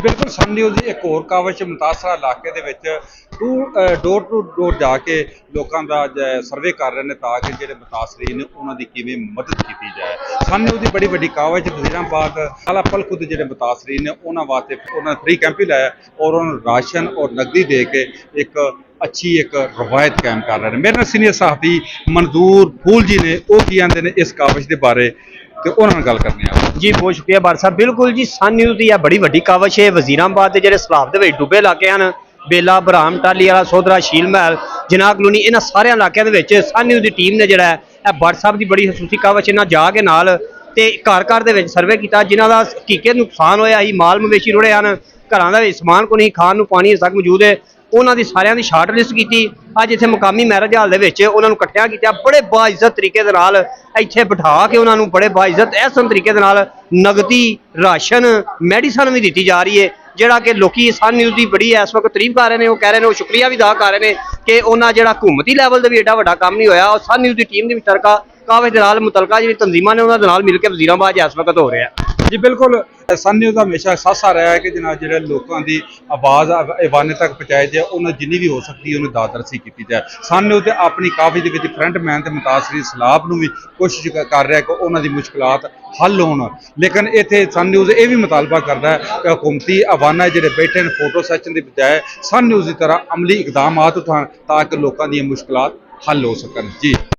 ਬਿਲਕੁਲ ਸਨ ਨਿਊਜ਼ ਦੀ ਇੱਕ ਹੋਰ ਕਾਵਿਸ਼ ਮੁਤਾਸਰਾ ਇਲਾਕੇ ਦੇ ਵਿੱਚ ਡੋਰ ਟੂ ਡੋਰ ਜਾ ਕੇ ਲੋਕਾਂ ਦਾ ਸਰਵੇ ਕਰ ਰਹੇ ਨੇ ਤਾਂ ਕਿ ਜਿਹੜੇ ਮੁਤਾਸਰੀਨ ਨੇ ਉਹਨਾਂ ਦੀ ਕਿਵੇਂ ਮਦਦ ਕੀਤੀ ਜਾਏ। ਸਨ ਨਿਊਜ਼ ਦੀ ਬੜੀ ਵੱਡੀ ਕਾਵਿਸ਼ ਵਜ਼ੀਰਾਬਾਦ ਆਲਾ ਪਲ ਖੁਦ ਜਿਹੜੇ ਮੁਤਾਸਰੀਨ ਨੇ ਉਹਨਾਂ ਵਾਸਤੇ ਉਹਨਾਂ ਫ੍ਰੀ ਕੈਂਪ ਹੀ ਲਾਇਆ ਔਰ ਉਹਨਾਂ ਨੂੰ ਰਾਸ਼ਨ ਔਰ ਨਕਦੀ ਦੇ ਕੇ ਇੱਕ ਅੱਛੀ ਇੱਕ ਰਵਾਇਤ ਕਾਇਮ ਕਰ ਰਹੇ ਨੇ। ਮੇਰੇ ਨਾਲ ਸੀਨੀਅਰ ਸਾਥੀ ਮਨਜ਼ੂਰ ਫੂਲ ਜੀ ਨੇ, ਉਹ ਕੀ ਕਹਿੰਦੇ ਨੇ ਇਸ ਕਾਵਿਸ਼ ਦੇ ਬਾਰੇ ਤੇ ਉਹਨਾਂ ਨਾਲ ਗੱਲ करनी है जी बहुत शुक्रिया बार साहब। बिल्कुल जी सन न्यूज़ की बड़ी वड्डी कावश है। वजीराबाद के जो सलाब के डुबे इलाके हैं बेला बराम टाली वाला सोधरा शील महल जनाह कलोनी इन्होंने सारे इलाकों के सन न्यूज़ की टीम ने जोड़ा है बट साहब की बड़ी खसूसी कावश इन्हें जाके नाल ते घर घर के सर्वे किया जिन्हों का हकीकत नुकसान होया ही माल मवेशी रुड़े हैं घर समान को नहीं खाण पानी तक मौजूद है उन्होंने सारिਆਂ ਦੀ शार्ट लिस्ट की अज इतने मुकामी मैरिज हाल उन्होंने इकट्ठा किया बड़े बाइज्जत तरीके इत्थे बिठा के उन्होंने बड़े बाइज्जत एहसन तरीके नगदी राशन मैडिसन भी दी जा रही है जोड़ा कि लोग सन न्यूज़ की बड़ी इस वक्त तारीफ कर रहे हैं। वो कह रहे हैं वो शुक्रिया भी अदा कर रहे हैं कि उन्होंने जो हुकूमती लैवल से भी एडा वड्डा काम नहीं होया और सन न्यूज़ की टीम की मुतलका कावश के नाल मुतलका जी तंजीमां ने उन्होंने मिल के वजीराबाद इस वक्त हो रहा है। जी बिल्कुल सन न्यूज़ का हमेशा सासा रहा है कि जनाब जो लोगों की आवाज़ ऐवाने तक पहुँचाई जाए उन्होंने जिन्नी भी हो सकती है उन्हें दादरसी की जाए। सन न्यूज़ अपनी काफ़ी के फ्रंट मैन तो मुतासरी सलाब में भी कोशिश कर रहा है कि उन्होंने मुश्किलात हल हो, लेकिन इतने सन न्यूज़ ये भी मुतालबा करता है कि हुकूमती अवाना जोड़े बैठे हैं फोटो सैशन की बजाय सन न्यूज़ की तरह अमली इकदाम उठान ताकि लोगों दी मुश्किलात हल हो सकन। जी।